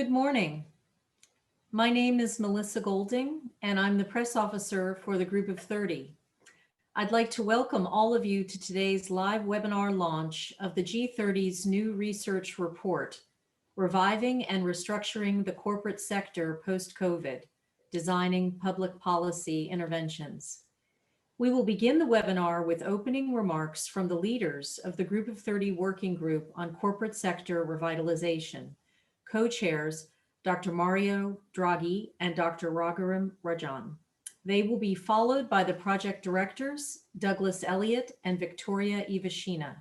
Good morning. My name is Melissa Golding, and I'm the press officer for the Group of 30. I'd like to welcome all of you to today's live webinar launch of the G30's new research report, Reviving and Restructuring the Corporate Sector Post-COVID, Designing Public Policy Interventions. We will begin the webinar with opening remarks from the leaders of the Group of 30 Working Group on Corporate Sector Revitalization, co-chairs Dr. Mario Draghi and Dr. Raghuram Rajan. They will be followed by the project directors, Douglas Elliott and Victoria Ivashina.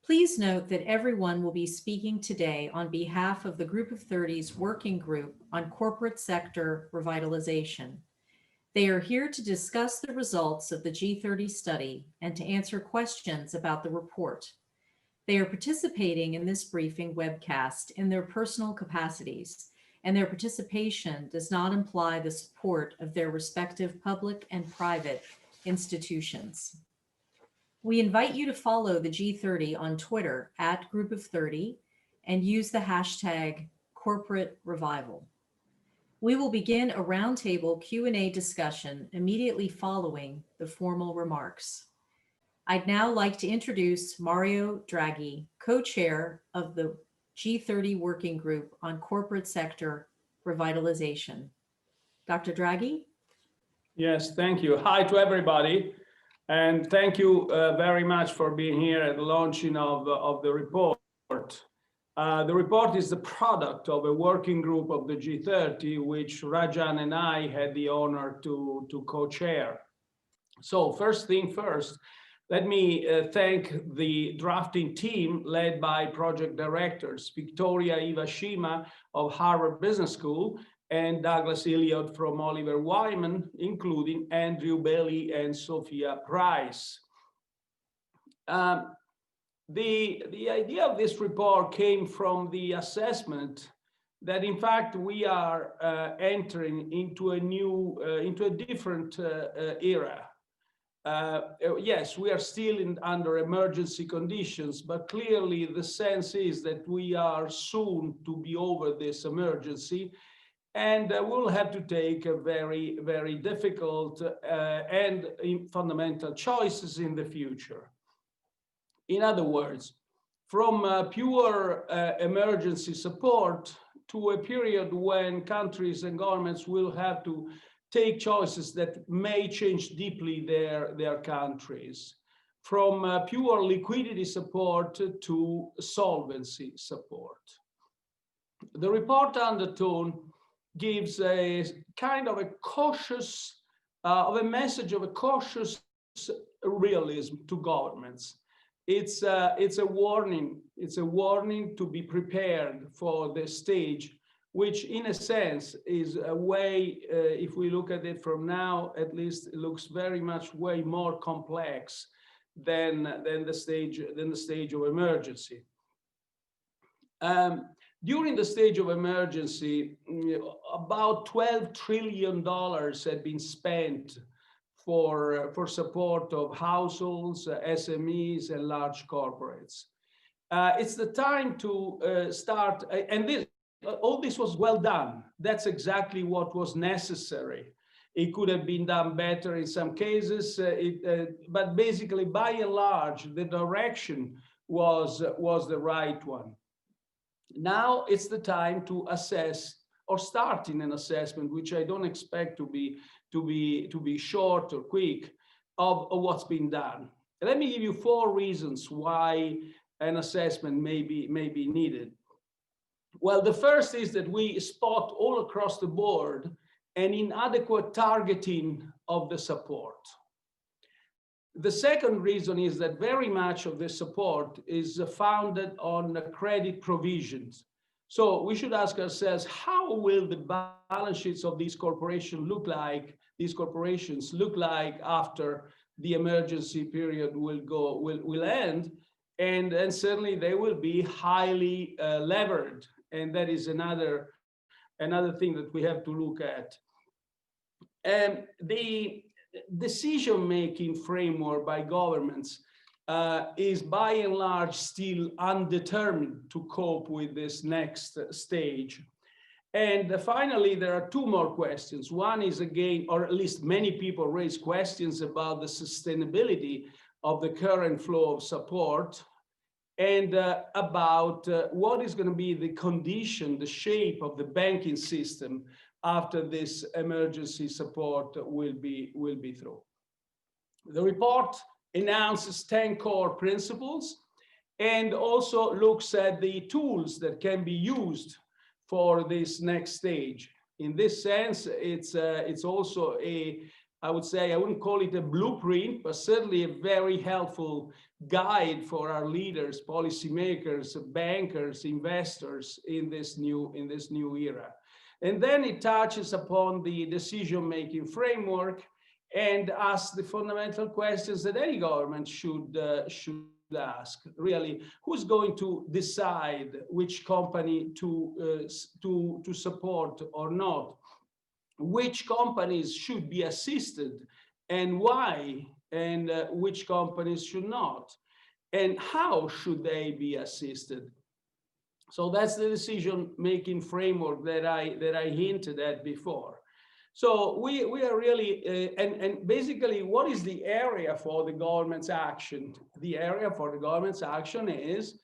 Please note that everyone will be speaking today on behalf of the Group of 30's Working Group on Corporate Sector Revitalization. They are here to discuss the results of the G30 study and to answer questions about the report. They are participating in this briefing webcast in their personal capacities, and their participation does not imply the support of their respective public and private institutions. We invite you to follow the G30 on Twitter at Group of 30 and use the hashtag Corporate Revival. We will begin a roundtable Q&A discussion immediately following the formal remarks. I'd now like to introduce Mario Draghi, co-chair of the G30 Working Group on Corporate Sector Revitalization. Dr. Draghi? Yes, thank you. Hi to everybody. And thank you very much for being here at the launching of the report. The report is the product of a working group of the G30, which Rajan and I had the honor to co-chair. So first thing first, let me thank the drafting team led by project directors, Victoria Ivashina of Harvard Business School and Douglas Elliott from Oliver Wyman, including Andrew Bailey and Sophia Price. The idea of this report came from the assessment that in fact we are entering into a different era. Yes, we are still under emergency conditions, but clearly the sense is that we are soon to be over this emergency, and we'll have to take a very, very difficult and fundamental choices in the future. In other words, from pure emergency support to a period when countries and governments will have to take choices that may change deeply their countries, from pure liquidity support to solvency support. The report undertone gives a kind of a cautious, of a message of a cautious realism to governments. It's a warning. It's a warning to be prepared for the stage, which in a sense is a way, if we look at it from now, at least it looks very much way more complex than the stage of emergency. During the stage of emergency, about $12 trillion had been spent for support of households, SMEs, and large corporates. It's the time to start, and all this was well done. That's exactly what was necessary. It could have been done better in some cases, but basically, by and large, the direction was the right one. Now it's the time to assess or start in an assessment, which I don't expect to be short or quick, of what's been done. Let me give you 4 reasons why an assessment may be needed. Well, the first is that we spot all across the board an inadequate targeting of the support. The second reason is that very much of this support is founded on credit provisions. So we should ask ourselves, how will the balance sheets of these corporations look like after the emergency period will end? And certainly they will be highly levered. And that is another thing that we have to look at. And the decision-making framework by governments is by and large still undetermined to cope with this next stage. And finally, there are two more questions. One is again, or at least many people raise questions about the sustainability of the current flow of support and about what is going to be the condition, the shape of the banking system after this emergency support will be through. The report announces 10 core principles and also looks at the tools that can be used for this next stage. In this sense, it's also I would say, I wouldn't call it a blueprint, but certainly a very helpful guide for our leaders, policymakers, bankers, investors in this new era. And then it touches upon the decision-making framework and asks the fundamental questions that any government should ask. Really, who's going to decide which company to support or not? Which companies should be assisted and why, and which companies should not, and how should they be assisted? So that's the decision-making framework that I hinted at before. So we are really, and basically what is the area for the government's action? The area for the government's action is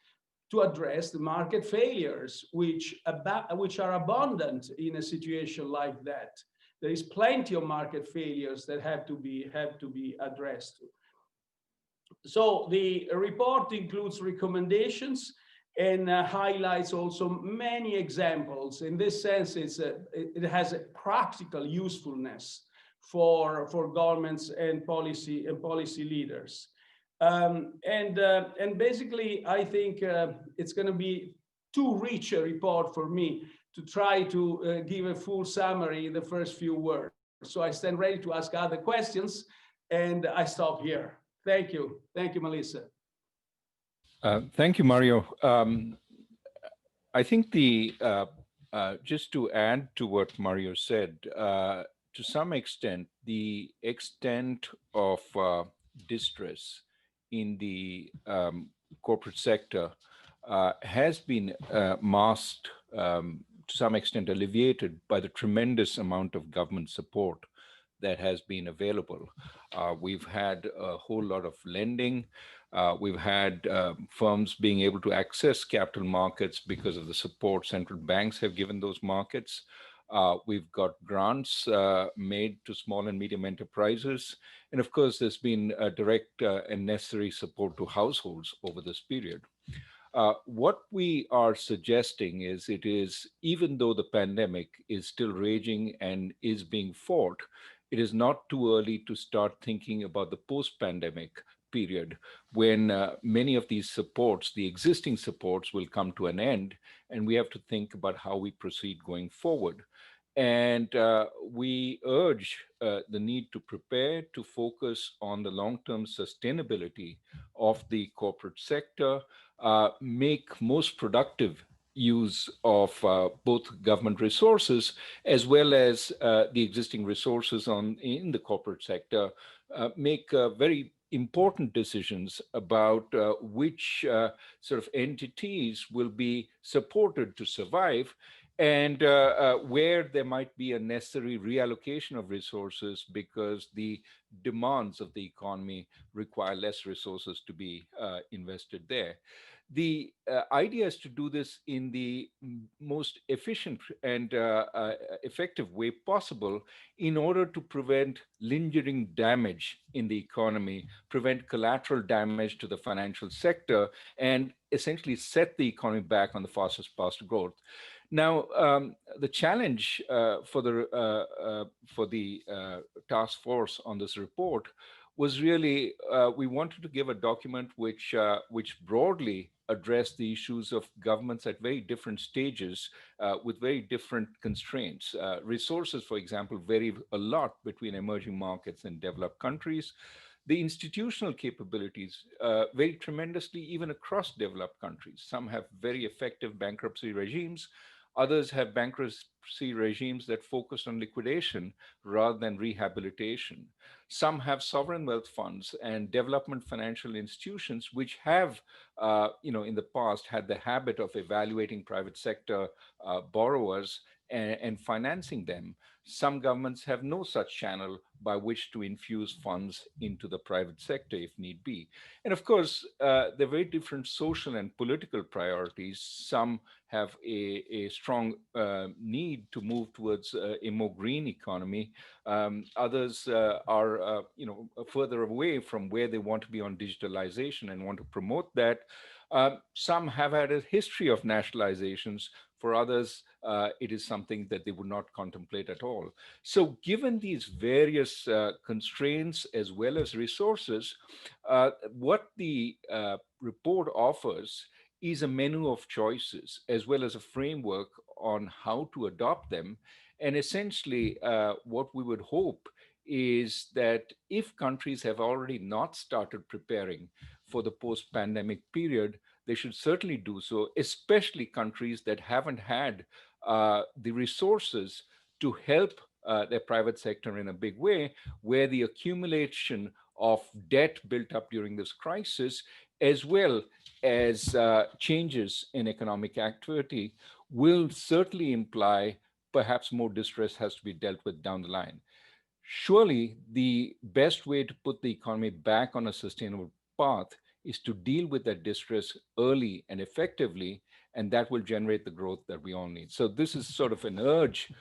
to address the market failures, which are abundant in a situation like that. There is plenty of market failures that have to be addressed. So the report includes recommendations and highlights also many examples. In this sense, it has a practical usefulness for governments and policy leaders. And basically, I think it's going to be too rich a report for me to try to give a full summary in the first few words. So I stand ready to ask other questions, and I stop here. Thank you. Thank you, Melissa. Thank you, Mario. I think just to add to what Mario said, to some extent, the extent of distress in the corporate sector has been masked, to some extent alleviated by the tremendous amount of government support that has been available. We've had a whole lot of lending. We've had firms being able to access capital markets because of the support central banks have given those markets. We've got grants made to small and medium enterprises. And of course, there's been direct and necessary support to households over this period. What we are suggesting is even though the pandemic is still raging and is being fought, it is not too early to start thinking about the post-pandemic period when many of these supports, the existing supports, will come to an end, and we have to think about how we proceed going forward. And we urge the need to prepare to focus on the long-term sustainability of the corporate sector, make most productive use of both government resources as well as the existing resources in the corporate sector, make very important decisions about which sort of entities will be supported to survive and where there might be a necessary reallocation of resources because the demands of the economy require less resources to be invested there. The idea is to do this in the most efficient and effective way possible in order to prevent lingering damage in the economy, prevent collateral damage to the financial sector, and essentially set the economy back on the fastest path to growth. Now, the challenge for the task force on this report was really we wanted to give a document which broadly addressed the issues of governments at very different stages with very different constraints. Resources, for example, vary a lot between emerging markets and developed countries. The institutional capabilities vary tremendously even across developed countries. Some have very effective bankruptcy regimes. Others have bankruptcy regimes that focus on liquidation rather than rehabilitation. Some have sovereign wealth funds and development financial institutions, which have, in the past had the habit of evaluating private sector borrowers and financing them. Some governments have no such channel by which to infuse funds into the private sector if need be. And of course, there are very different social and political priorities. Some have a strong need to move towards a more green economy. Others are, further away from where they want to be on digitalization and want to promote that. Some have had a history of nationalizations. For others, it is something that they would not contemplate at all. So given these various constraints as well as resources, what the report offers is a menu of choices as well as a framework on how to adopt them. And essentially, what we would hope is that if countries have already not started preparing for the post-pandemic period, they should certainly do so, especially countries that haven't had the resources to help their private sector in a big way, where the accumulation of debt built up during this crisis, as well as changes in economic activity, will certainly imply perhaps more distress has to be dealt with down the line. Surely the best way to put the economy back on a sustainable path is to deal with that distress early and effectively, and that will generate the growth that we all need. So this is sort of an urge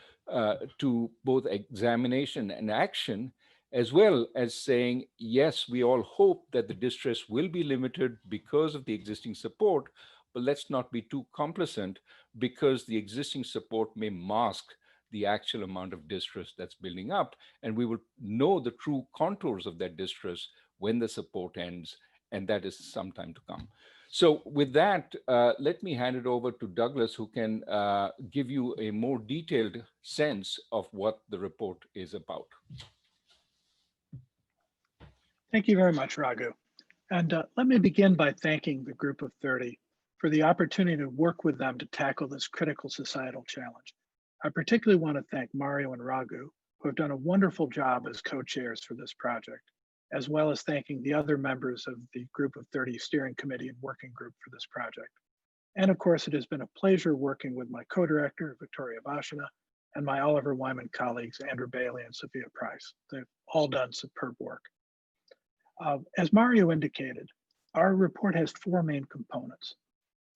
to both examination and action, as well as saying, yes, we all hope that the distress will be limited because of the existing support, but let's not be too complacent because the existing support may mask the actual amount of distress that's building up. And we will know the true contours of that distress when the support ends, and that is some time to come. So with that, let me hand it over to Douglas, who can give you a more detailed sense of what the report is about. Thank you very much, Raghu. And let me begin by thanking the Group of 30 for the opportunity to work with them to tackle this critical societal challenge. I particularly want to thank Mario and Raghu, who have done a wonderful job as co-chairs for this project, as well as thanking the other members of the Group of 30 Steering Committee and Working Group for this project. And of course, it has been a pleasure working with my co-director, Victoria Ivashina, and my Oliver Wyman colleagues, Andrew Bailey and Sophia Price. They've all done superb work. As Mario indicated, our report has four main components.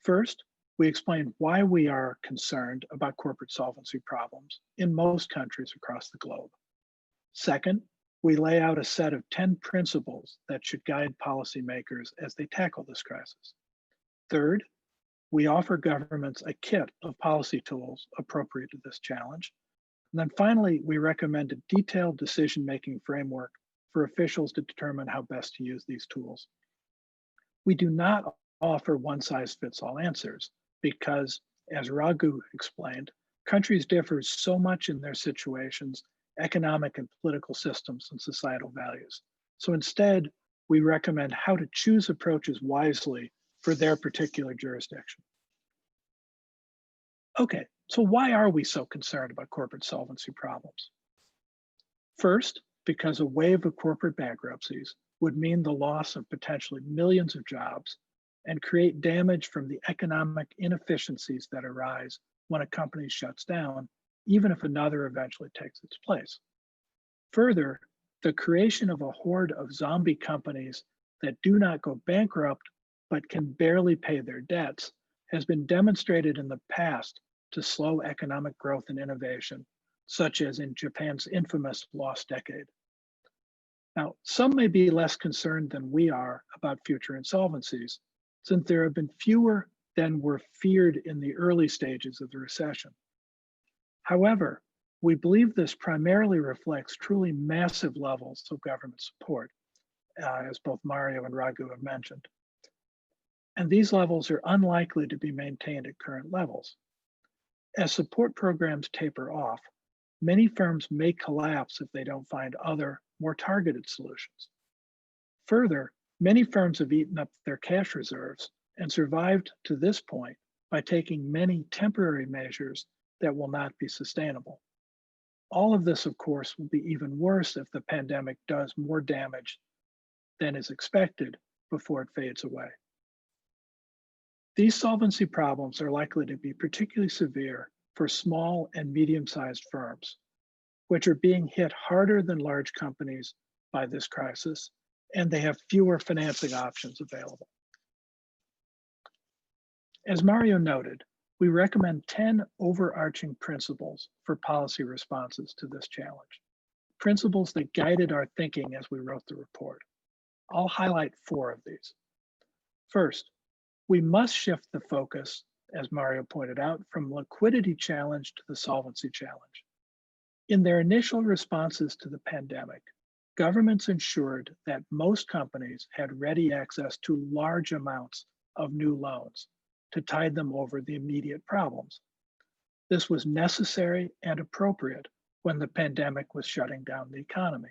First, we explain why we are concerned about corporate solvency problems in most countries across the globe. Second, we lay out a set of 10 principles that should guide policymakers as they tackle this crisis. Third, we offer governments a kit of policy tools appropriate to this challenge. And then finally, we recommend a detailed decision-making framework for officials to determine how best to use these tools. We do not offer one-size-fits-all answers because, as Raghu explained, countries differ so much in their situations, economic and political systems, and societal values. So instead, we recommend how to choose approaches wisely for their particular jurisdiction. Okay, so why are we so concerned about corporate solvency problems? First, because a wave of corporate bankruptcies would mean the loss of potentially millions of jobs and create damage from the economic inefficiencies that arise when a company shuts down, even if another eventually takes its place. Further, the creation of a horde of zombie companies that do not go bankrupt but can barely pay their debts has been demonstrated in the past to slow economic growth and innovation, such as in Japan's infamous lost decade. Now, some may be less concerned than we are about future insolvencies, since there have been fewer than were feared in the early stages of the recession. However, we believe this primarily reflects truly massive levels of government support, as both Mario and Raghu have mentioned. And these levels are unlikely to be maintained at current levels. As support programs taper off, many firms may collapse if they don't find other, more targeted solutions. Further, many firms have eaten up their cash reserves and survived to this point by taking many temporary measures that will not be sustainable. All of this, of course, will be even worse if the pandemic does more damage than is expected before it fades away. These solvency problems are likely to be particularly severe for small and medium-sized firms, which are being hit harder than large companies by this crisis, and they have fewer financing options available. As Mario noted, we recommend 10 overarching principles for policy responses to this challenge, principles that guided our thinking as we wrote the report. I'll highlight 4 of these. First, we must shift the focus, as Mario pointed out, from liquidity challenge to the solvency challenge. In their initial responses to the pandemic, governments ensured that most companies had ready access to large amounts of new loans to tide them over the immediate problems. This was necessary and appropriate when the pandemic was shutting down the economy.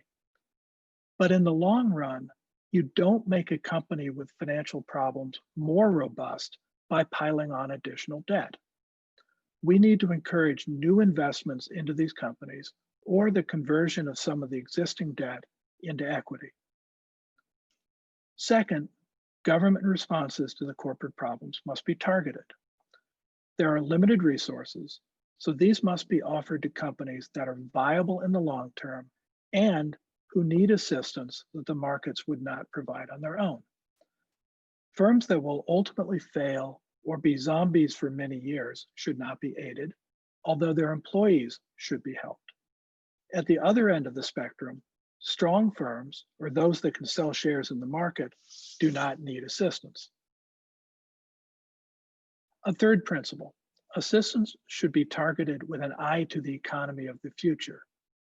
But in the long run, you don't make a company with financial problems more robust by piling on additional debt. We need to encourage new investments into these companies or the conversion of some of the existing debt into equity. Second, government responses to the corporate problems must be targeted. There are limited resources, so these must be offered to companies that are viable in the long term and who need assistance that the markets would not provide on their own. Firms that will ultimately fail or be zombies for many years should not be aided, although their employees should be helped. At the other end of the spectrum, strong firms, or those that can sell shares in the market, do not need assistance. A third principle, assistance should be targeted with an eye to the economy of the future,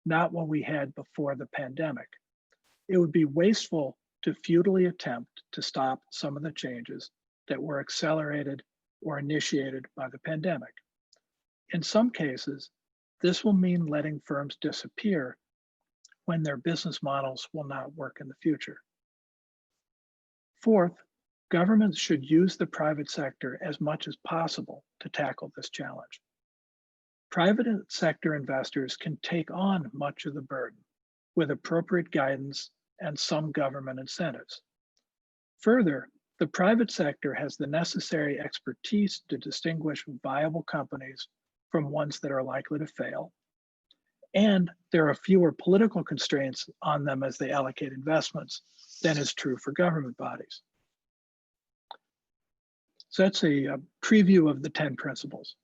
not what we had before the pandemic. It would be wasteful to futilely attempt to stop some of the changes that were accelerated or initiated by the pandemic. In some cases, this will mean letting firms disappear when their business models will not work in the future. Fourth, governments should use the private sector as much as possible to tackle this challenge. Private sector investors can take on much of the burden with appropriate guidance and some government incentives. Further, the private sector has the necessary expertise to distinguish viable companies from ones that are likely to fail, and there are fewer political constraints on them as they allocate investments than is true for government bodies. So that's a preview of the 10 principles.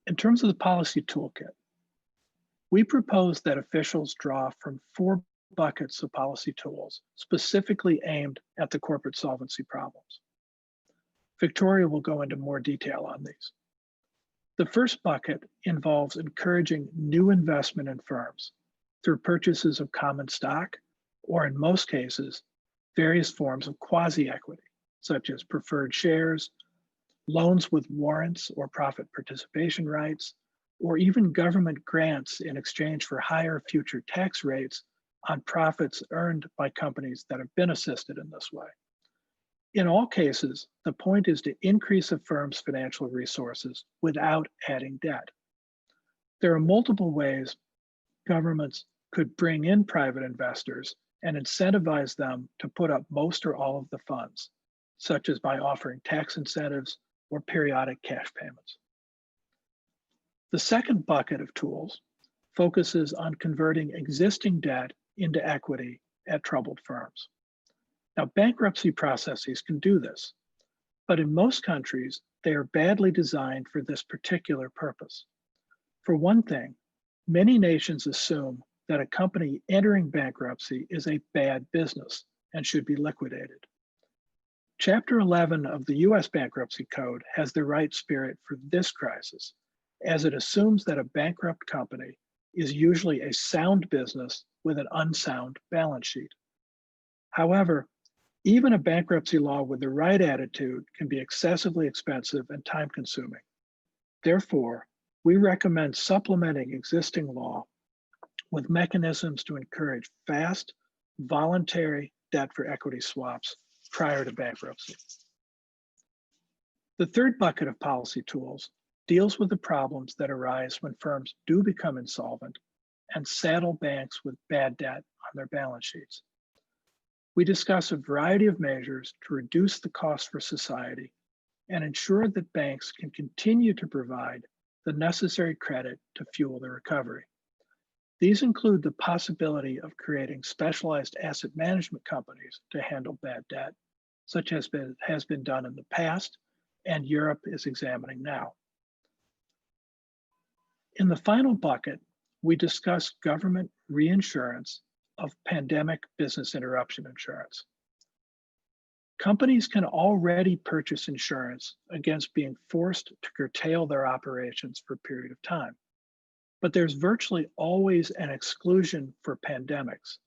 In terms of the policy toolkit, we propose that officials draw from 4 buckets of policy tools specifically aimed at the corporate solvency problems. Victoria will go into more detail on these. The first bucket involves encouraging new investment in firms through purchases of common stock, or in most cases, various forms of quasi-equity, such as preferred shares, loans with warrants or profit participation rights, or even government grants in exchange for higher future tax rates on profits earned by companies that have been assisted in this way. In all cases, the point is to increase a firm's financial resources without adding debt. There are multiple ways governments could bring in private investors and incentivize them to put up most or all of the funds, such as by offering tax incentives or periodic cash payments. The second bucket of tools focuses on converting existing debt into equity at troubled firms. Now, bankruptcy processes can do this, but in most countries, they are badly designed for this particular purpose. For one thing, many nations assume that a company entering bankruptcy is a bad business and should be liquidated. Chapter 11 of the US Bankruptcy Code has the right spirit for this crisis, as it assumes that a bankrupt company is usually a sound business with an unsound balance sheet. However, even a bankruptcy law with the right attitude can be excessively expensive and time-consuming. Therefore, we recommend supplementing existing law with mechanisms to encourage fast, voluntary debt for equity swaps prior to bankruptcy. The third bucket of policy tools deals with the problems that arise when firms do become insolvent and saddle banks with bad debt on their balance sheets. We discuss a variety of measures to reduce the cost for society and ensure that banks can continue to provide the necessary credit to fuel the recovery. These include the possibility of creating specialized asset management companies to handle bad debt, such as has been done in the past and Europe is examining now. In the final bucket, we discuss government reinsurance of pandemic business interruption insurance. Companies can already purchase insurance against being forced to curtail their operations for a period of time. But there's virtually always an exclusion for pandemics,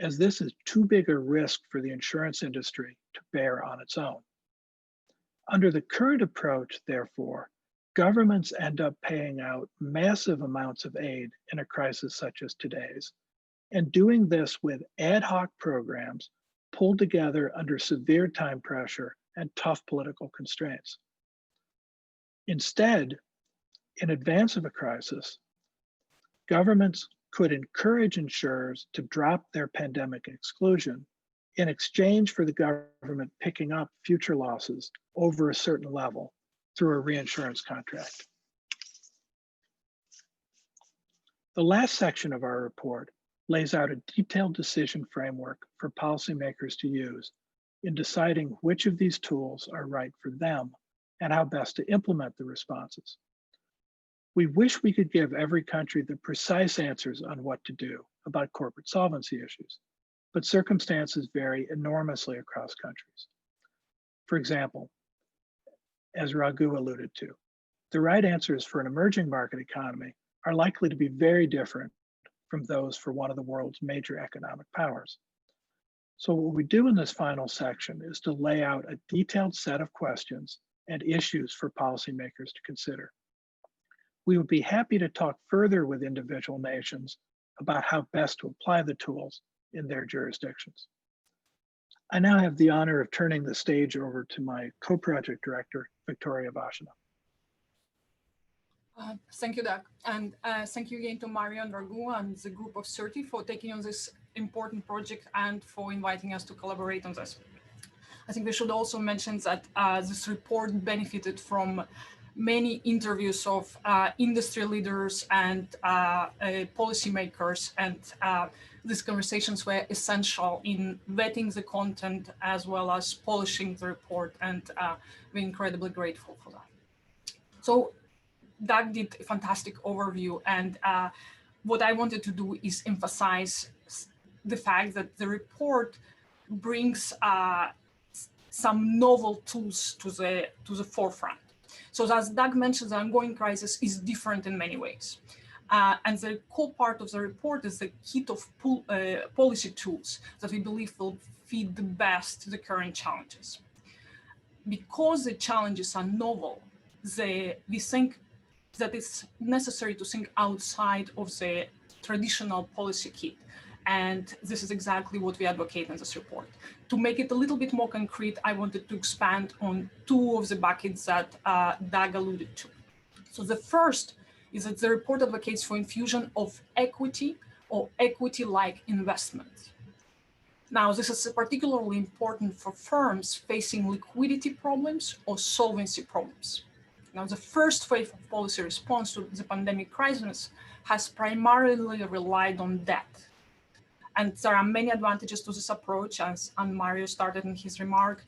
as this is too big a risk for the insurance industry to bear on its own. Under the current approach, therefore, governments end up paying out massive amounts of aid in a crisis such as today's, and doing this with ad hoc programs pulled together under severe time pressure and tough political constraints. Instead, in advance of a crisis, governments could encourage insurers to drop their pandemic exclusion in exchange for the government picking up future losses over a certain level through a reinsurance contract. The last section of our report lays out a detailed decision framework for policymakers to use in deciding which of these tools are right for them and how best to implement the responses. We wish we could give every country the precise answers on what to do about corporate solvency issues, but circumstances vary enormously across countries. For example, as Raghu alluded to, the right answers for an emerging market economy are likely to be very different from those for one of the world's major economic powers. So what we do in this final section is to lay out a detailed set of questions and issues for policymakers to consider. We would be happy to talk further with individual nations about how best to apply the tools in their jurisdictions. I now have the honor of turning the stage over to my co-project director, Victoria Ivashina. Thank you, Doug. And thank you again to Mario and Raghu and the group of 30 for taking on this important project and for inviting us to collaborate on this. I think we should also mention that this report benefited from many interviews of industry leaders and policymakers, and these conversations were essential in vetting the content as well as polishing the report, and we're incredibly grateful for that. So Doug did a fantastic overview, and what I wanted to do is emphasize the fact that the report brings some novel tools to the forefront. So as Doug mentioned, the ongoing crisis is different in many ways. And the core part of the report is the kit of policy tools that we believe will fit the best the current challenges. Because the challenges are novel, we think that it's necessary to think outside of the traditional policy kit. And this is exactly what we advocate in this report. To make it a little bit more concrete, I wanted to expand on two of the buckets that Doug alluded to. So the first is that the report advocates for infusion of equity or equity-like investment. Now, this is particularly important for firms facing liquidity problems or solvency problems. Now, the first wave of policy response to the pandemic crisis has primarily relied on debt. And there are many advantages to this approach. As Mario started in his remark,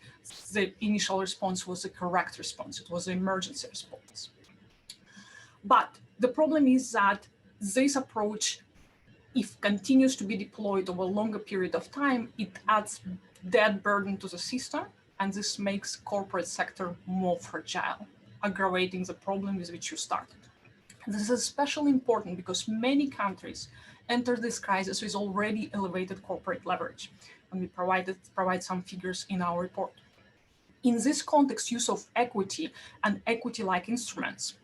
the initial response was the correct response. It was the emergency response. But the problem is that this approach, if continues to be deployed over a longer period of time, it adds debt burden to the system, and this makes corporate sector more fragile, aggravating the problem with which you started. This is especially important because many countries enter this crisis with already elevated corporate leverage, and we provide some figures in our report. In this context, use of equity and equity-like instruments,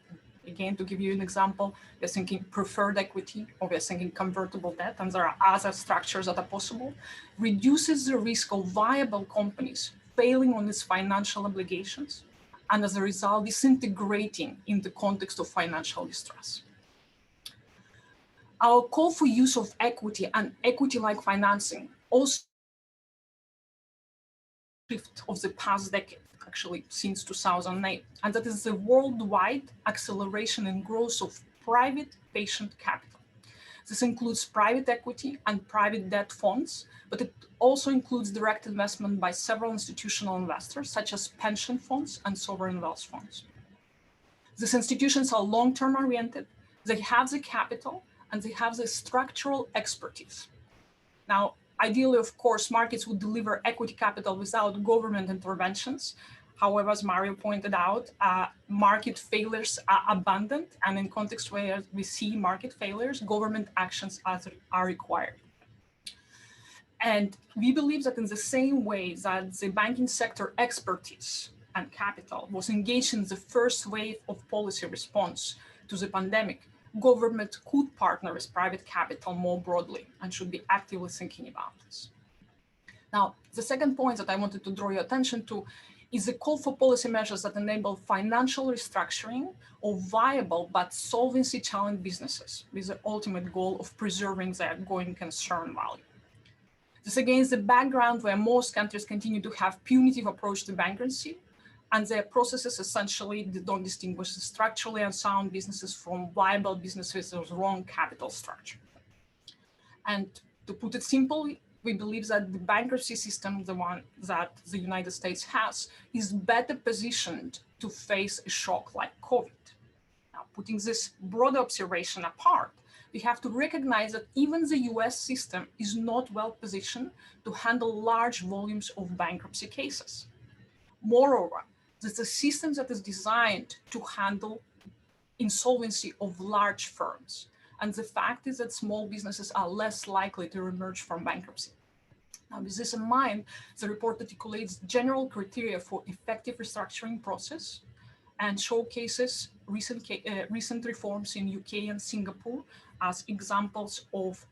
again, to give you an example, we're thinking preferred equity, or we're thinking convertible debt, and there are other structures that are possible, reduces the risk of viable companies failing on its financial obligations and as a result, disintegrating in the context of financial distress. Our call for use of equity and equity-like financing also shift of the past decade, actually since 2008, and that is the worldwide acceleration and growth of private patient capital. This includes private equity and private debt funds, but it also includes direct investment by several institutional investors, such as pension funds and sovereign wealth funds. These institutions are long-term oriented, they have the capital, and they have the structural expertise. Now, ideally, of course, markets would deliver equity capital without government interventions. However, as Mario pointed out, market failures are abundant, and in context where we see market failures, government actions are required. And we believe that in the same way that the banking sector expertise and capital was engaged in the first wave of policy response to the pandemic, government could partner with private capital more broadly and should be actively thinking about this. Now, the second point that I wanted to draw your attention to is the call for policy measures that enable financial restructuring of viable but solvency challenged businesses with the ultimate goal of preserving their going concern value. This against the background where most countries continue to have punitive approach to bankruptcy, and their processes essentially don't distinguish the structurally unsound businesses from viable businesses with wrong capital structure. And to put it simply, we believe that the bankruptcy system, the one that the United States has, is better positioned to face a shock like COVID. Now, putting this broader observation apart, we have to recognize that even the US system is not well positioned to handle large volumes of bankruptcy cases. Moreover, this is a system that is designed to handle insolvency of large firms. And the fact is that small businesses are less likely to emerge from bankruptcy. Now, with this in mind, the report articulates general criteria for effective restructuring process and showcases recent reforms in UK and Singapore as examples of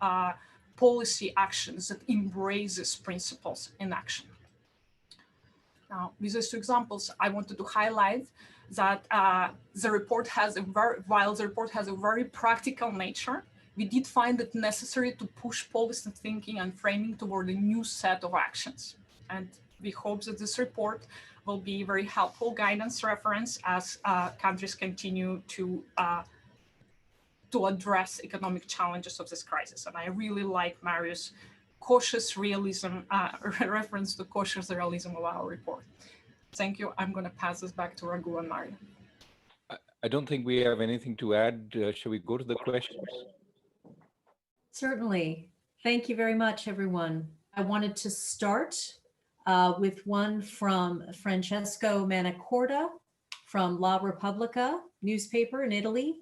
policy actions that embrace these principles in action. Now, with these two examples, I wanted to highlight that while the report has a very practical nature, we did find it necessary to push policy thinking and framing toward a new set of actions. And we hope that this report will be very helpful guidance reference as countries continue to address economic challenges of this crisis. And I really like Mario's cautious realism, reference to cautious realism of our report. Thank you. I'm going to pass this back to Raghu and Mario. I don't think we have anything to add. Shall we go to the questions? Certainly. Thank you very much, everyone. I wanted to start with one from Francesco Manacorda from La Repubblica newspaper in Italy.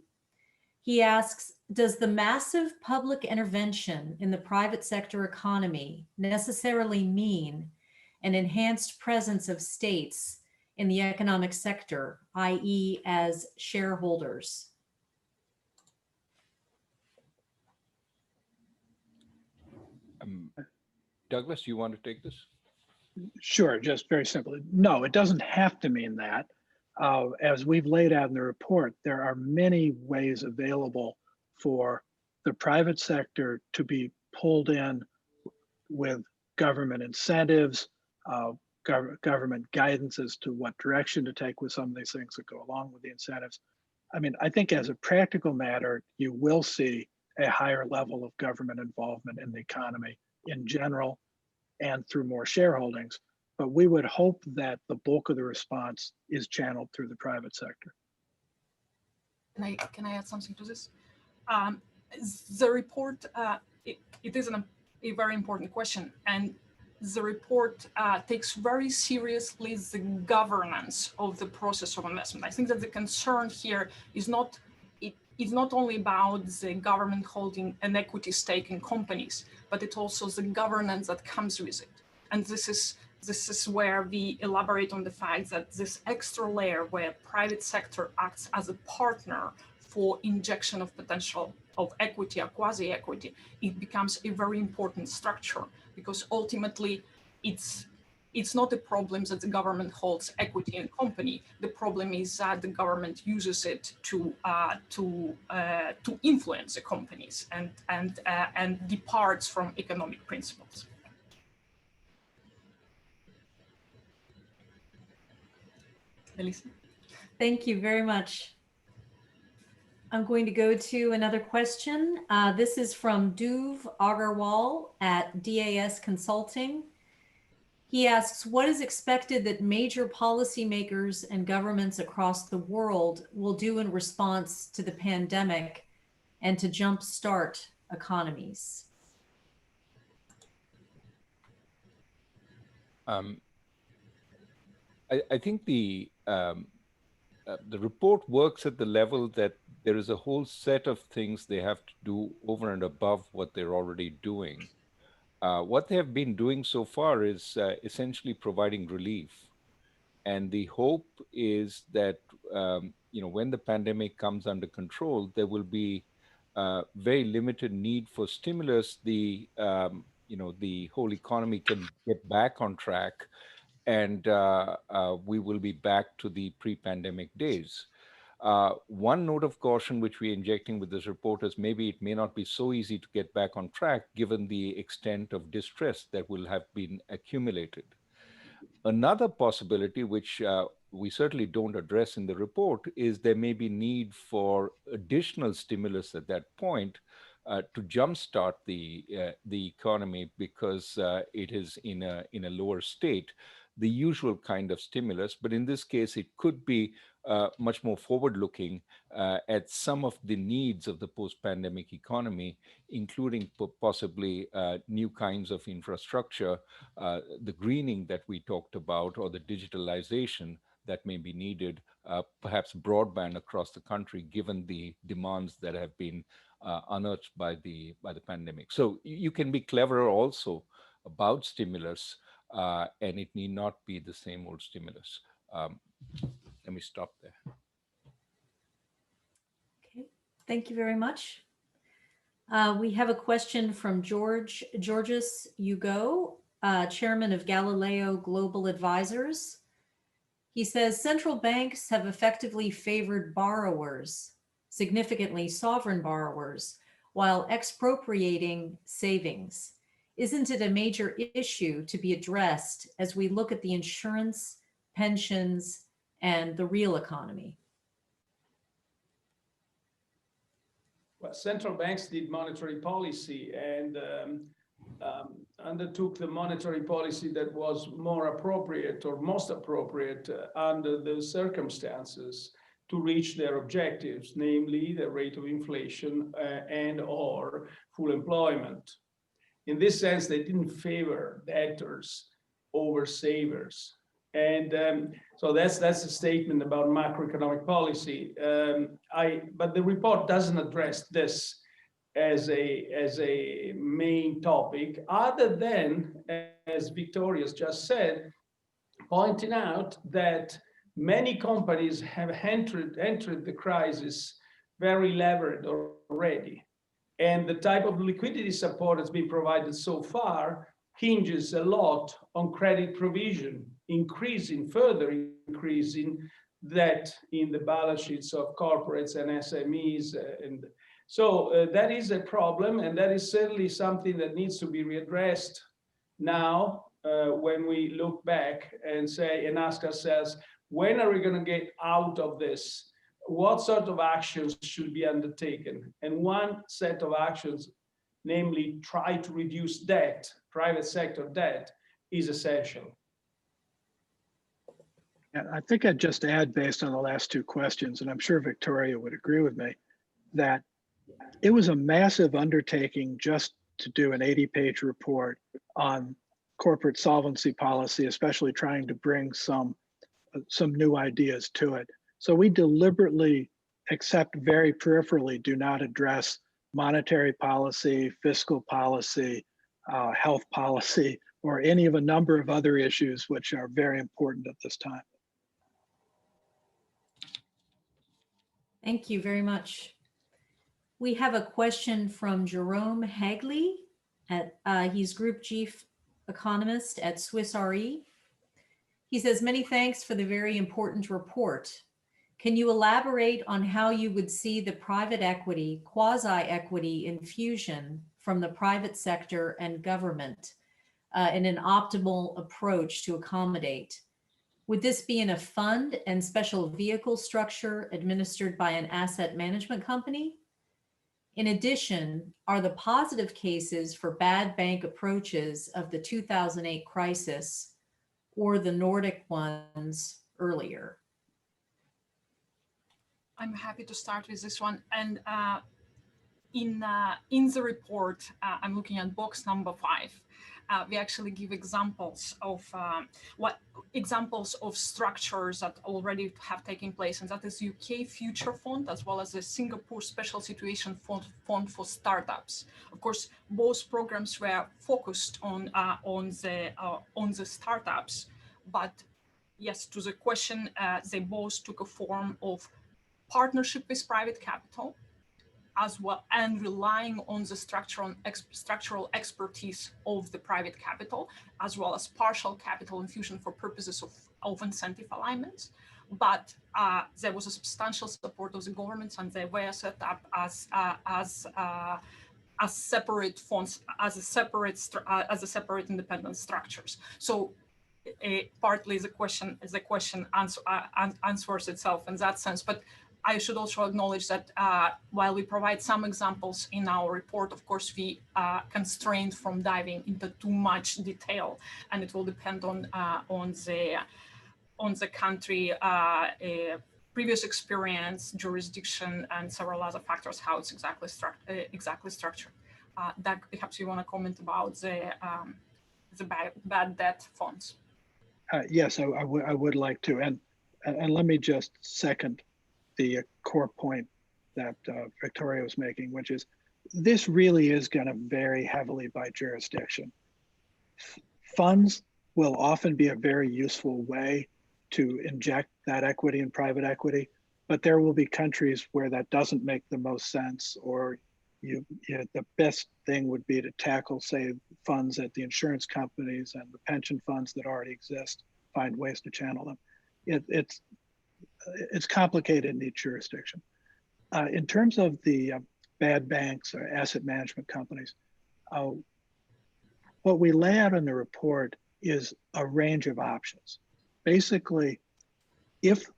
He asks, does the massive public intervention in the private sector economy necessarily mean an enhanced presence of states in the economic sector, i.e. as shareholders? Douglas, you want to take this? Sure, just very simply. No, it doesn't have to mean that. As we've laid out in the report, there are many ways available for the private sector to be pulled in with government incentives, government guidance as to what direction to take with some of these things that go along with the incentives. I mean, I think as a practical matter, you will see a higher level of government involvement in the economy in general and through more shareholdings. But we would hope that the bulk of the response is channeled through the private sector. Can I add something to this? The report, it is a very important question, and the report takes very seriously the governance of the process of investment. I think that the concern here is not only about the government holding an equity stake in companies, but it's also the governance that comes with it. And this is where we elaborate on the fact that this extra layer where private sector acts as a partner for injection of potential of equity or quasi-equity, it becomes a very important structure, because ultimately it's it's not a problem that the government holds equity in a company. The problem is that the government uses it to influence the companies and departs from economic principles. Melissa? Thank you very much. I'm going to go to another question. This is from Dhruv Agarwal at DAS Consulting. He asks, what is expected that major policymakers and governments across the world will do in response to the pandemic and to jumpstart economies? I think the report works at the level that there is a whole set of things they have to do over and above what they're already doing. What they have been doing so far is essentially providing relief. And the hope is that, when the pandemic comes under control, there will be very limited need for stimulus. The whole economy can get back on track, and we will be back to the pre-pandemic days. One note of caution which we're injecting with this report is maybe it may not be so easy to get back on track given the extent of distress that will have been accumulated. Another possibility, which we certainly don't address in the report, is there may be need for additional stimulus at that point to jumpstart the economy because it is in a lower state, the usual kind of stimulus. But in this case, it could be much more forward-looking at some of the needs of the post-pandemic economy, including possibly new kinds of infrastructure, the greening that we talked about, or the digitalization that may be needed, perhaps broadband across the country, given the demands that have been unearthed by the pandemic. So you can be cleverer also about stimulus, and it need not be the same old stimulus. Let me stop there. Okay, thank you very much. We have a question from Georges Hugo, chairman of Galileo Global Advisors. He says, central banks have effectively favored borrowers, significantly sovereign borrowers, while expropriating savings. Isn't it a major issue to be addressed as we look at the insurance, pensions, and the real economy? Well, central banks did monetary policy and undertook the monetary policy that was more appropriate or most appropriate under the circumstances to reach their objectives, namely the rate of inflation and or full employment. In this sense, they didn't favor debtors over savers. And so that's a statement about macroeconomic policy. But the report doesn't address this as a main topic, other than, as Victoria's just said, pointing out that many companies have entered the crisis very levered already. And the type of liquidity support that's been provided so far hinges a lot on credit provision, further increasing debt in the balance sheets of corporates and SMEs. And so that is a problem, and that is certainly something that needs to be readdressed now when we look back and ask ourselves, when are we going to get out of this? What sort of actions should be undertaken? And one set of actions, namely try to reduce debt, private sector debt, is essential. And I think I'd just add, based on the last two questions, and I'm sure Victoria would agree with me, that it was a massive undertaking just to do an 80-page report on corporate solvency policy, especially trying to bring some new ideas to it. So we deliberately, except very peripherally, do not address monetary policy, fiscal policy, health policy, or any of a number of other issues which are very important at this time. Thank you very much. We have a question from Jerome Hagley. He's Group Chief Economist at Swiss Re. He says, many thanks for the very important report. Can you elaborate on how you would see the private equity, quasi-equity infusion from the private sector and government in an optimal approach to accommodate? Would this be in a fund and special vehicle structure administered by an asset management company? In addition, are the positive cases for bad bank approaches of the 2008 crisis or the Nordic ones earlier? I'm happy to start with this one. And in the report, I'm looking at box number 5. We actually give examples of structures that already have taken place, and that is UK Future Fund as well as the Singapore Special Situation Fund for startups. Of course, both programs were focused on the startups, but yes, to the question, they both took a form of partnership with private capital, as well, and relying on the structural expertise of the private capital, as well as partial capital infusion for purposes of incentive alignments. But there was a substantial support of the governments, and they were set up as separate funds, as a separate independent structures. So partly the question answers itself in that sense. But I should also acknowledge that while we provide some examples in our report, of course, we are constrained from diving into too much detail, and it will depend on the country, previous experience, jurisdiction, and several other factors, how it's exactly structured. Doug, perhaps you want to comment about the bad debt funds. Yes, I would like to, and let me just second the core point that Victoria was making, which is this really is going to vary heavily by jurisdiction. Funds will often be a very useful way to inject that equity in private equity, but there will be countries where that doesn't make the most sense, or the best thing would be to tackle, say, funds at the insurance companies and the pension funds that already exist, find ways to channel them. It's complicated in each jurisdiction. In terms of the bad banks or asset management companies, what we lay out in the report is a range of options. Basically, if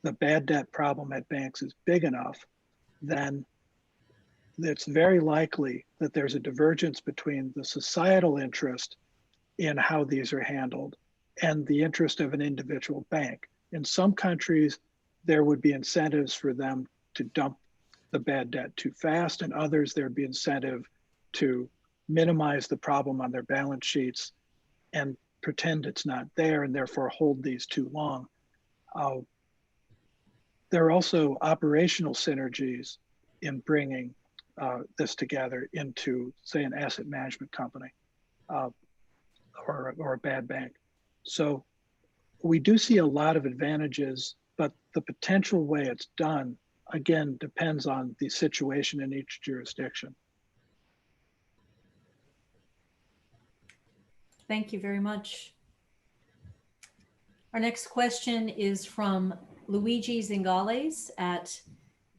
the bad debt problem at banks is big enough, then it's very likely that there's a divergence between the societal interest in how these are handled and the interest of an individual bank. In some countries, there would be incentives for them to dump the bad debt too fast. In others, there'd be incentive to minimize the problem on their balance sheets and pretend it's not there, and therefore hold these too long. There are also operational synergies in bringing this together into, say, an asset management company or a bad bank. So we do see a lot of advantages, but the potential way it's done, again, depends on the situation in each jurisdiction. Thank you very much. Our next question is from Luigi Zingales at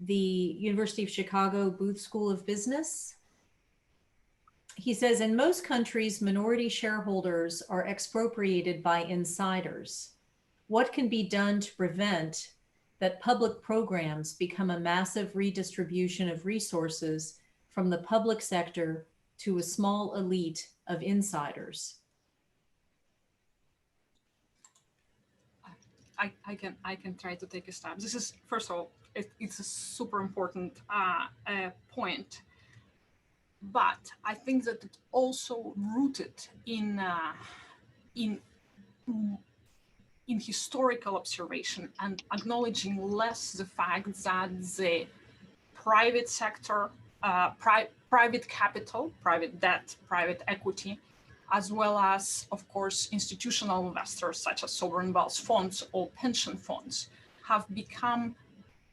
the University of Chicago Booth School of Business. He says, in most countries, minority shareholders are expropriated by insiders. What can be done to prevent that public programs become a massive redistribution of resources from the public sector to a small elite of insiders? I can try to take a stab. This is, first of all, it's a super important point, but I think that it's also rooted in historical observation and acknowledging less the fact that the private sector, private capital, private debt, private equity, as well as, of course, institutional investors such as sovereign wealth funds or pension funds have become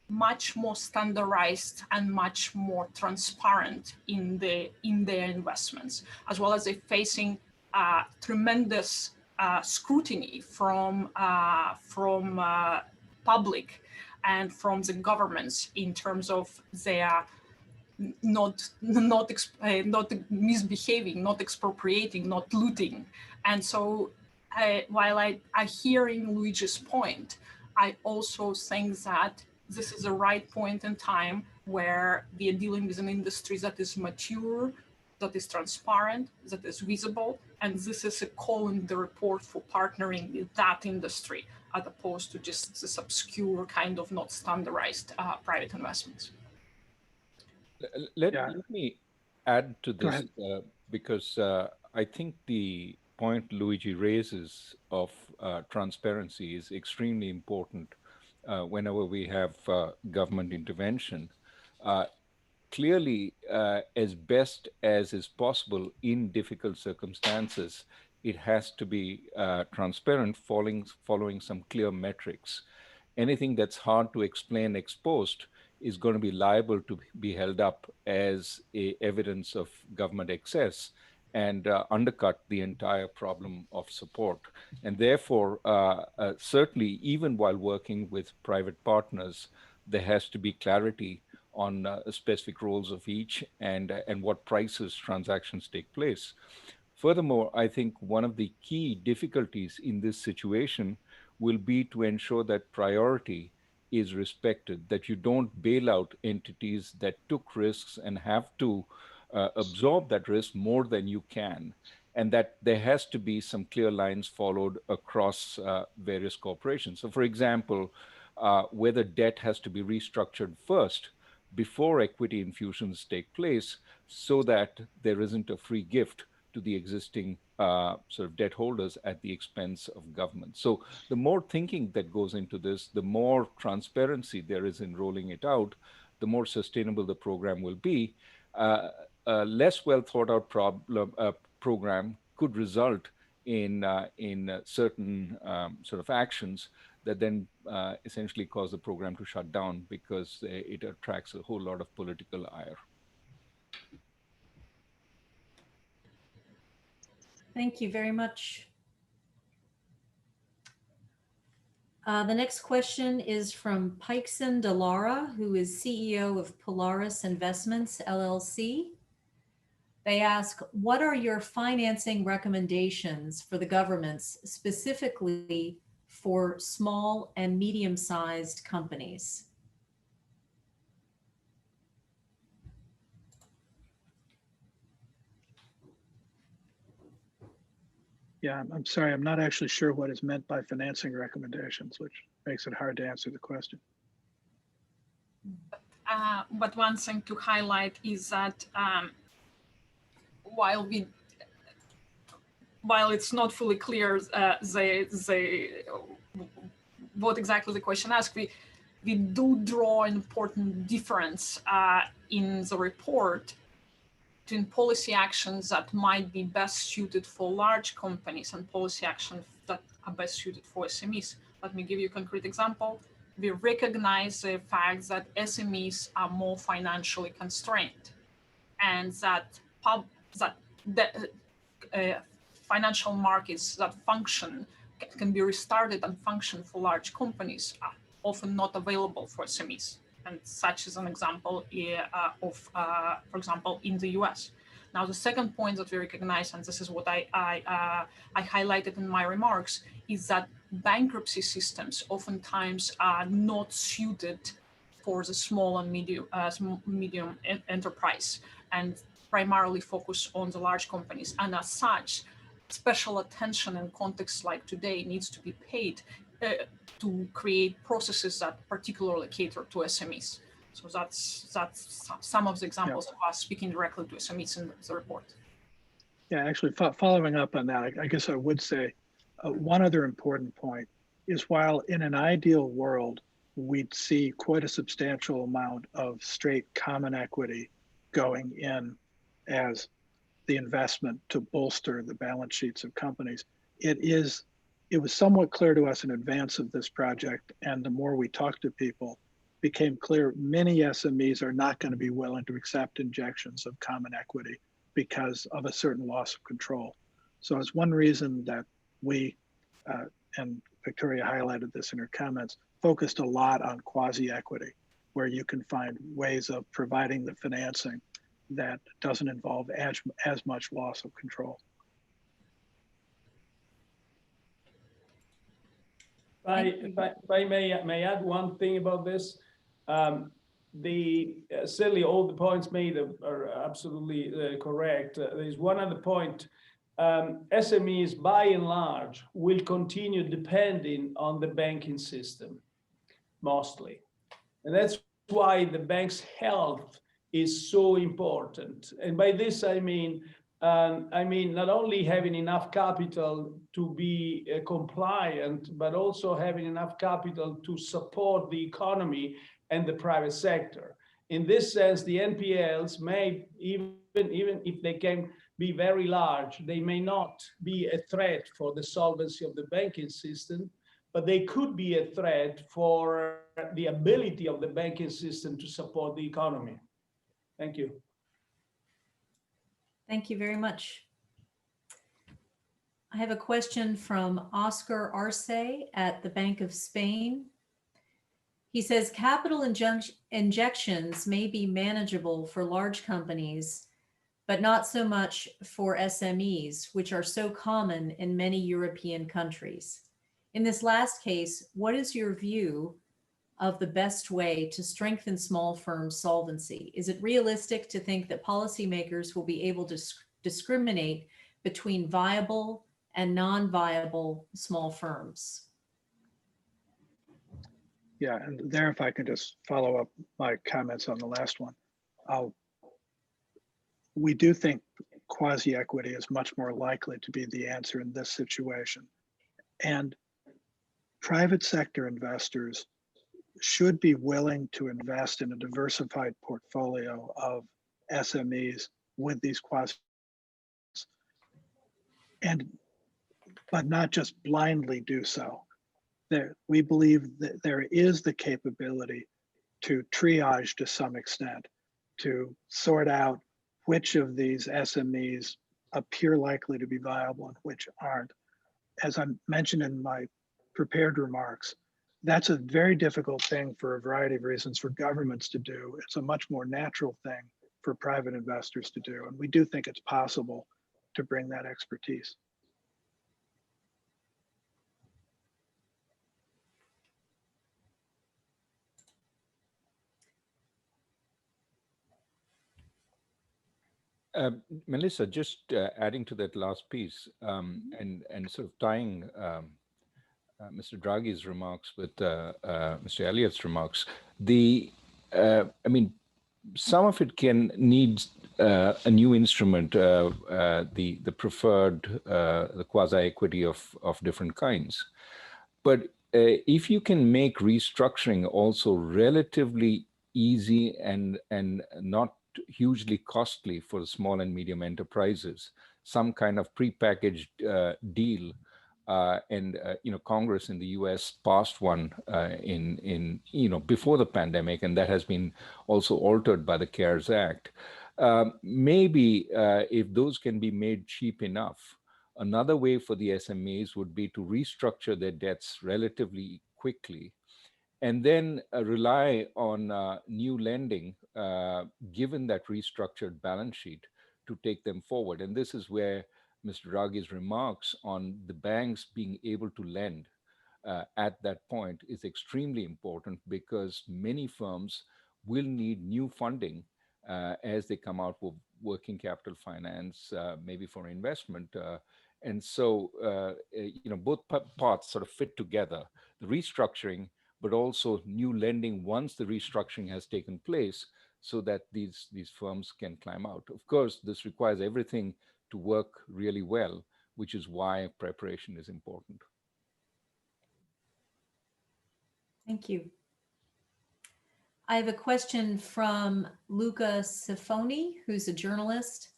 much more standardized and much more transparent in their investments, as well as they're facing tremendous scrutiny from public and from the governments in terms of their not misbehaving, not expropriating, not looting. And so while I hearing Luigi's point, I also think that this is the right point in time where we are dealing with an industry that is mature, that is transparent, that is visible, and this is a call in the report for partnering with that industry as opposed to just this obscure kind of not standardized private investments. Let me add to Go this because I think the point Luigi raises of transparency is extremely important whenever we have government intervention. Clearly, as best as is possible in difficult circumstances, it has to be transparent, following some clear metrics. Anything that's hard to explain ex post is going to be liable to be held up as evidence of government excess and undercut the entire problem of support. And therefore, certainly, even while working with private partners, there has to be clarity on specific roles of each and what prices transactions take place. Furthermore, I think one of the key difficulties in this situation will be to ensure that priority is respected, that you don't bail out entities that took risks and have to absorb that risk more than you can, and that there has to be some clear lines followed across various corporations. So, for example, whether debt has to be restructured first before equity infusions take place so that there isn't a free gift to the existing sort of debt holders at the expense of government. So the more thinking that goes into this, the more transparency there is in rolling it out, the more sustainable the program will be. A less well thought out program could result in certain sort of actions that then essentially cause the program to shut down because it attracts a whole lot of political ire. Thank you very much. The next question is from Pikeson Delara, who is CEO of Polaris Investments, LLC. They ask, what are your financing recommendations for the governments, specifically for small and medium-sized companies? Yeah, I'm sorry, I'm not actually sure what is meant by financing recommendations, which makes it hard to answer the question. But one thing to highlight is that while it's not fully clear what exactly the question asks, we do draw an important difference in the report between policy actions that might be best suited for large companies and policy actions that are best suited for SMEs. Let me give you a concrete example. We recognize the fact that SMEs are more financially constrained, and that financial markets that can be restarted and function for large companies are often not available for SMEs. And such is an example of, for example, in the US. Now, the second point that we recognize, and this is what I highlighted in my remarks, is that bankruptcy systems oftentimes are not suited for the small and medium enterprise, and primarily focus on the large companies. And as such, special attention in contexts like today needs to be paid to create processes that particularly cater to SMEs. So that's some of the examples of us speaking directly to SMEs in the report. Yeah, actually, following up on that, I guess I would say one other important point is while in an ideal world, we'd see quite a substantial amount of straight common equity going in as the investment to bolster the balance sheets of companies. It was somewhat clear to us in advance of this project, and the more we talked to people, became clear many SMEs are not going to be willing to accept injections of common equity because of a certain loss of control. So it's one reason that we, and Victoria highlighted this in her comments, focused a lot on quasi-equity, where you can find ways of providing the financing that doesn't involve as much loss of control. If I may add one thing about this, certainly all the points made are absolutely correct. There's one other point. SMEs, by and large, will continue depending on the banking system, mostly. And that's why the bank's health is so important. And by this, I mean not only having enough capital to be compliant, but also having enough capital to support the economy and the private sector. In this sense, the NPLs may, even if they can be very large, they may not be a threat for the solvency of the banking system, but they could be a threat for the ability of the banking system to support the economy. Thank you. Thank you very much. I have a question from Oscar Arce at the Bank of Spain. He says, capital injections may be manageable for large companies, but not so much for SMEs, which are so common in many European countries. In this last case, what is your view of the best way to strengthen small firms' solvency? Is it realistic to think that policymakers will be able to discriminate between viable and non-viable small firms? Yeah, and there, if I could just follow up my comments on the last one. We do think quasi-equity is much more likely to be the answer in this situation. And private sector investors should be willing to invest in a diversified portfolio of SMEs with these quasi, but not just blindly do so. We believe that there is the capability to triage to some extent, to sort out which of these SMEs appear likely to be viable and which aren't. As I mentioned in my prepared remarks, that's a very difficult thing for a variety of reasons for governments to do. It's a much more natural thing for private investors to do. And we do think it's possible to bring that expertise. Melissa, just adding to that last piece and sort of tying Mr. Draghi's remarks with Mr. Elliott's remarks, I mean, some of it can need a new instrument, the preferred, the quasi-equity of different kinds. But if you can make restructuring also relatively easy and not hugely costly for the small and medium enterprises, some kind of prepackaged deal, and Congress in the U.S. passed one in before the pandemic, and that has been also altered by the CARES Act. Maybe if those can be made cheap enough, another way for the SMEs would be to restructure their debts relatively quickly, and then rely on new lending, given that restructured balance sheet, to take them forward. And this is where Mr. Draghi's remarks on the banks being able to lend at that point is extremely important, because many firms will need new funding as they come out with working capital finance, maybe for investment. And so, both parts sort of fit together, the restructuring, but also new lending once the restructuring has taken place, so that these firms can climb out. Of course, this requires everything to work really well, which is why preparation is important. Thank you. I have a question from Luca Sifoni, who's a journalist.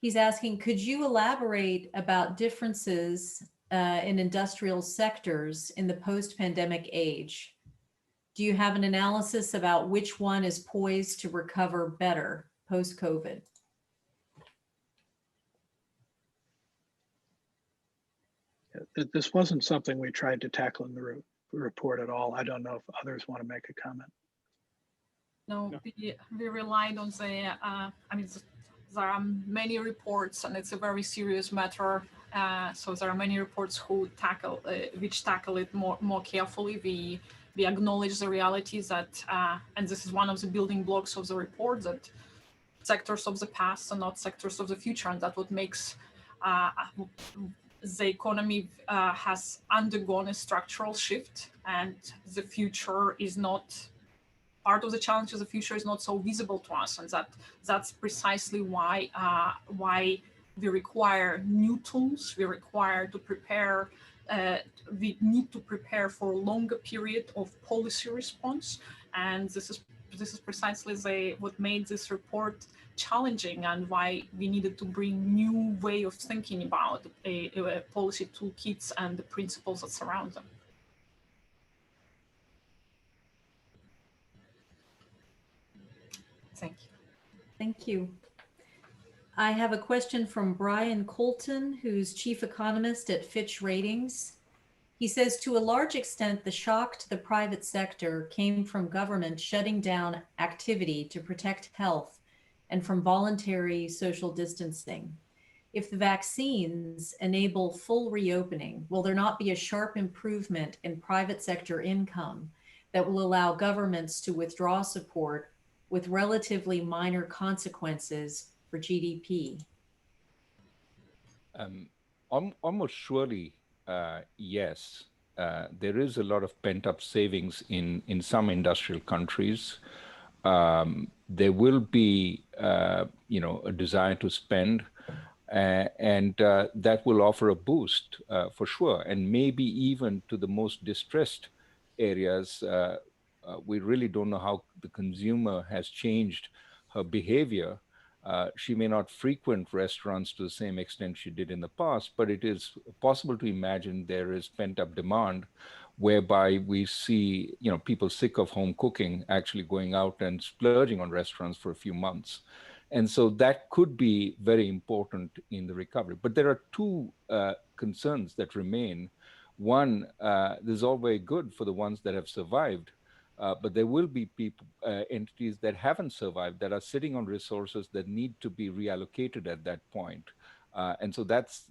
He's asking, could you elaborate about differences in industrial sectors in the post-pandemic age? Do you have an analysis about which one is poised to recover better post-COVID? This wasn't something we tried to tackle in the report at all. I don't know if others want to make a comment. No, we relied on the, there are many reports and it's a very serious matter. So there are many reports which tackle it more carefully. We acknowledge the reality that, and this is one of the building blocks of the report, that sectors of the past are not sectors of the future, and that what makes the economy has undergone a structural shift, and the future is not part of the challenge of the future is not so visible to us, and that's precisely why we require new tools. We require to prepare. We need to prepare for a longer period of policy response, and this is precisely what made this report challenging, and why we needed to bring new way of thinking about a policy toolkits and the principles that surround them. Thank you. Thank you. I have a question from Brian Colton, who's chief economist at Fitch Ratings. He says, to a large extent, the shock to the private sector came from government shutting down activity to protect health and from voluntary social distancing. If the vaccines enable full reopening, will there not be a sharp improvement in private sector income that will allow governments to withdraw support with relatively minor consequences for GDP? Almost surely, yes. There is a lot of pent-up savings in some industrial countries. There will be, a desire to spend, and that will offer a boost for sure. And maybe even to the most distressed areas, we really don't know how the consumer has changed her behavior. She may not frequent restaurants to the same extent she did in the past, but it is possible to imagine there is pent-up demand whereby we see, people sick of home cooking actually going out and splurging on restaurants for a few months. And so that could be very important in the recovery. But there are two concerns that remain. One, this is all very good for the ones that have survived, but there will be entities that haven't survived, that are sitting on resources that need to be reallocated at that point. And so that's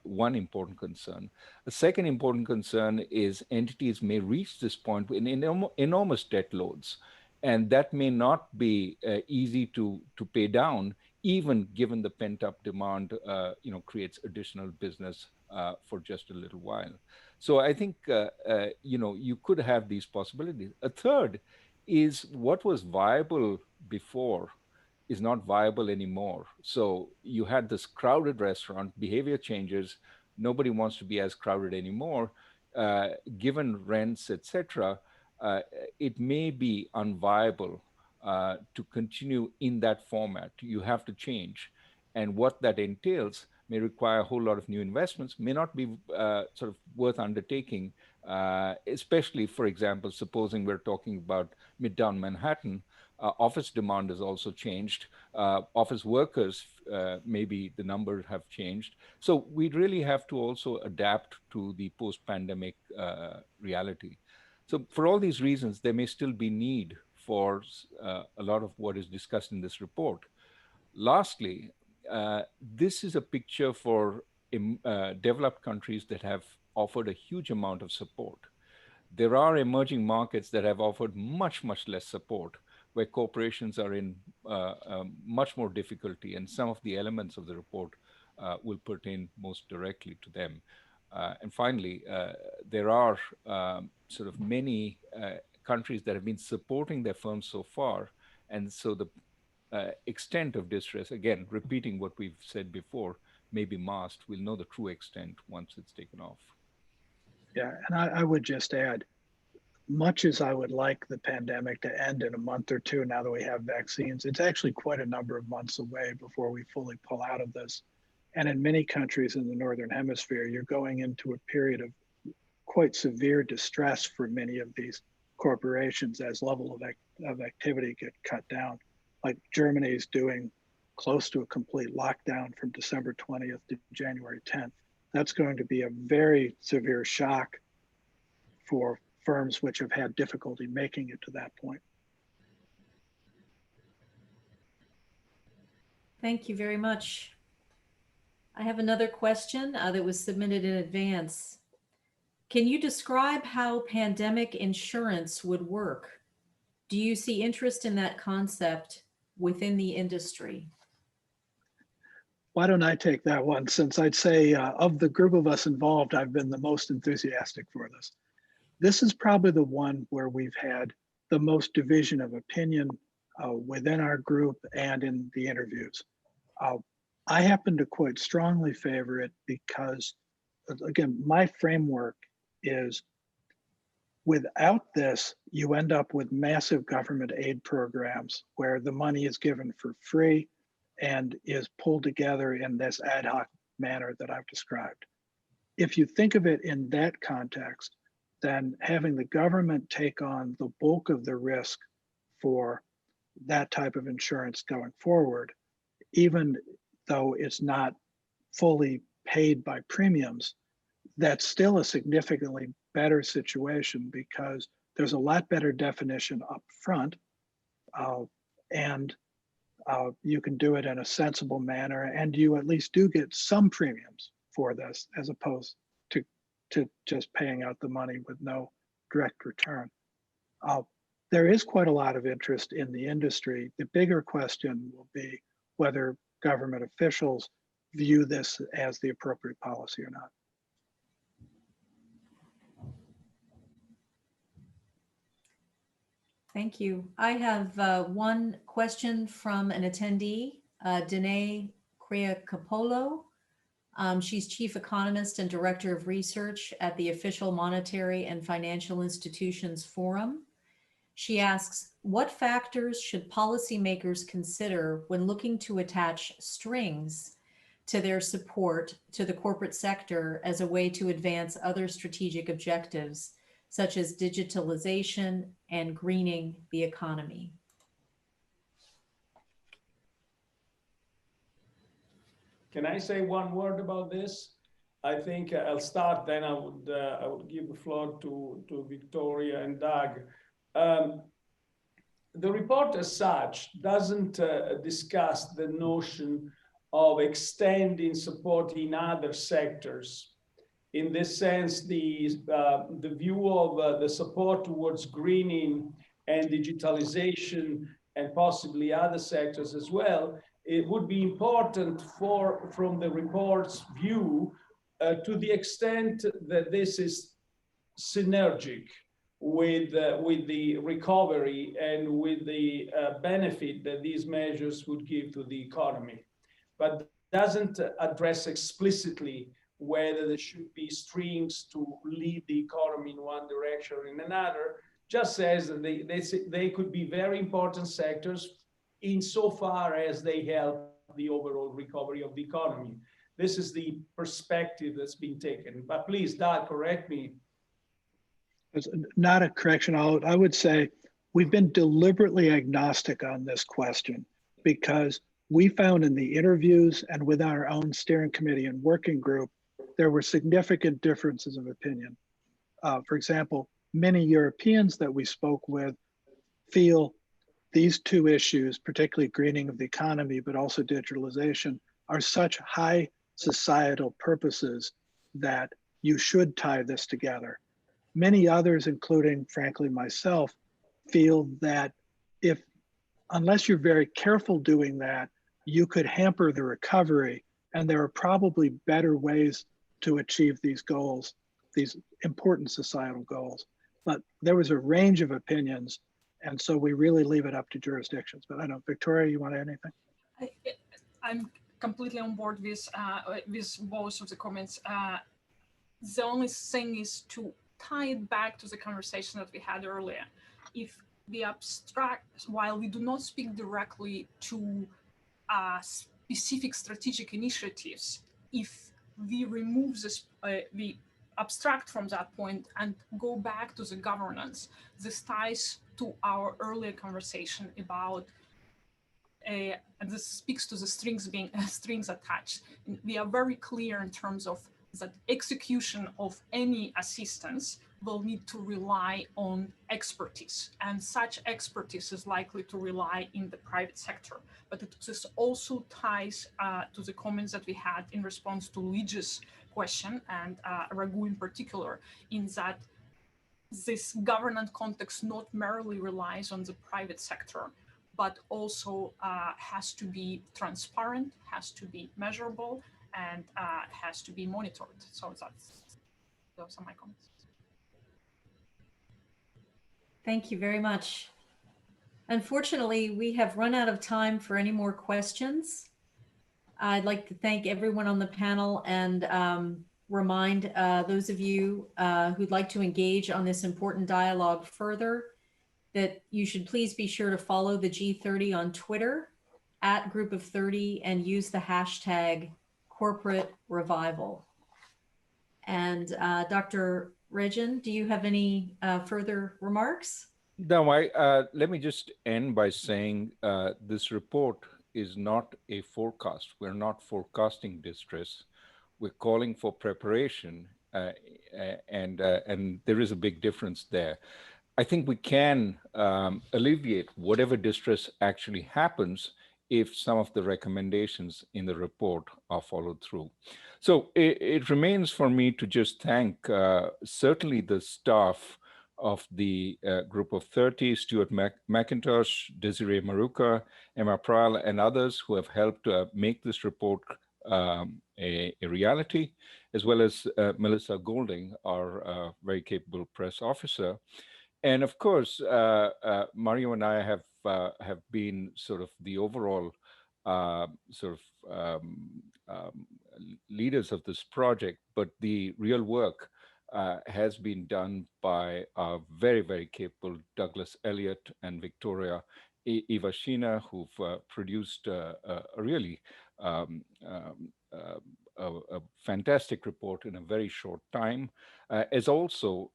one important concern. The second important concern is entities may reach this point with enormous debt loads, and that may not be easy to pay down, even given the pent-up demand, creates additional business for just a little while. So I think, you could have these possibilities. A third is what was viable before is not viable anymore. So you had this crowded restaurant, behavior changes, nobody wants to be as crowded anymore. Given rents, etc., it may be unviable to continue in that format. You have to change. And what that entails may require a whole lot of new investments, may not be sort of worth undertaking, especially, for example, supposing we're talking about Midtown Manhattan. Office demand has also changed. Office workers, maybe the numbers have changed. So we really have to also adapt to the post-pandemic reality. So for all these reasons, there may still be need for a lot of what is discussed in this report. Lastly, this is a picture for developed countries that have offered a huge amount of support. There are emerging markets that have offered much, much less support, where corporations are in much more difficulty, and some of the elements of the report will pertain most directly to them. And finally, there are sort of many countries that have been supporting their firms so far, and so the extent of distress, again, repeating what we've said before, may be masked. We'll know the true extent once it's taken off. Yeah, and I would just add, much as I would like the pandemic to end in a month or two now that we have vaccines, it's actually quite a number of months away before we fully pull out of this. And in many countries in the Northern Hemisphere, you're going into a period of quite severe distress for many of these corporations as level of activity get cut down. Like Germany is doing close to a complete lockdown from December 20th to January 10th. that's going to be a very severe shock for firms which have had difficulty making it to that point. Thank you very much. I have another question that was submitted in advance. Can you describe how pandemic insurance would work? Do you see interest in that concept within the industry? Why don't I take that one, since I'd say of the group of us involved, I've been the most enthusiastic for this. This is probably the one where we've had the most division of opinion within our group and in the interviews. I happen to quite strongly favor it because, again, my framework is without this, you end up with massive government aid programs where the money is given for free and is pulled together in this ad hoc manner that I've described. If you think of it in that context, then having the government take on the bulk of the risk for that type of insurance going forward, even though it's not fully paid by premiums, that's still a significantly better situation because there's a lot better definition up front, and you can do it in a sensible manner, and you at least do get some premiums for this as opposed to just paying out the money with no direct return. There is quite a lot of interest in the industry. The bigger question will be whether government officials view this as the appropriate policy or not. Thank you. I have one question from an attendee, Danae Creacapolo. She's Chief Economist and Director of Research at the Official Monetary and Financial Institutions Forum. She asks, what factors should policymakers consider when looking to attach strings to their support to the corporate sector as a way to advance other strategic objectives, such as digitalization and greening the economy? Can I say one word about this? I think I'll start, then I would give the floor to Victoria and Doug. The report as such doesn't discuss the notion of extending support in other sectors. In this sense, the view of the support towards greening and digitalization and possibly other sectors as well, it would be important from the report's view to the extent that this is synergic with the recovery and with the benefit that these measures would give to the economy, but doesn't address explicitly whether there should be strings to lead the economy in one direction or in another. Just says that they could be very important sectors insofar as they help the overall recovery of the economy. This is the perspective that's been taken. But please, Doug, correct me. It's not a correction. I would say we've been deliberately agnostic on this question because we found in the interviews and with our own steering committee and working group, there were significant differences of opinion. For example, many Europeans that we spoke with feel these two issues, particularly greening of the economy, but also digitalization, are such high societal purposes that you should tie this together. Many others, including, frankly, myself, feel that unless you're very careful doing that, you could hamper the recovery, and there are probably better ways to achieve these goals, these important societal goals. But there was a range of opinions, and so we really leave it up to jurisdictions. But I don't know, Victoria, you want to add anything? I'm completely on board with both of the comments. The only thing is to tie it back to the conversation that we had earlier. If the abstract, while we do not speak directly to specific strategic initiatives, if we remove this, we abstract from that point and go back to the governance, this ties to our earlier conversation about, and this speaks to the strings being strings attached. We are very clear in terms of that execution of any assistance will need to rely on expertise, and such expertise is likely to rely in the private sector. But this also ties to the comments that we had in response to Luigi's question, and Raghu in particular, in that this governance context not merely relies on the private sector, but also has to be transparent, has to be measurable, and has to be monitored. So those are my comments. Thank you very much. Unfortunately, we have run out of time for any more questions. I'd like to thank everyone on the panel and remind those of you who'd like to engage on this important dialogue further that you should please be sure to follow the G30 on Twitter at Group of 30 and use the hashtag corporate revival. And Dr. Rajan, do you have any further remarks? No, let me just end by saying this report is not a forecast. We're not forecasting distress. We're calling for preparation, and there is a big difference there. I think we can alleviate whatever distress actually happens if some of the recommendations in the report are followed through. So it remains for me to just thank certainly the staff of the Group of 30, Stuart McIntosh, Desiree Maruka, Emma Pral, and others who have helped make this report a reality, as well as Melissa Golding, our very capable press officer. And of course, Mario and I have been sort of the overall leaders of this project, but the real work has been done by our very, very capable Douglas Elliott and Victoria Ivashina, who've produced a really a fantastic report in a very short time, as also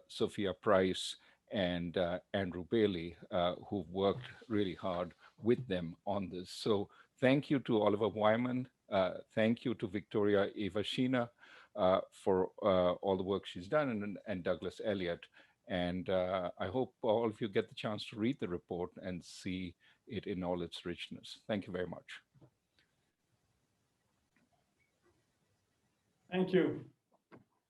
Sophia Price and Andrew Bailey, who've worked really hard with them on this. So thank you to Oliver Wyman. Thank you to Victoria Ivashina for all the work she's done, and Douglas Elliott. And I hope all of you get the chance to read the report and see it in all its richness. Thank you very much. Thank you.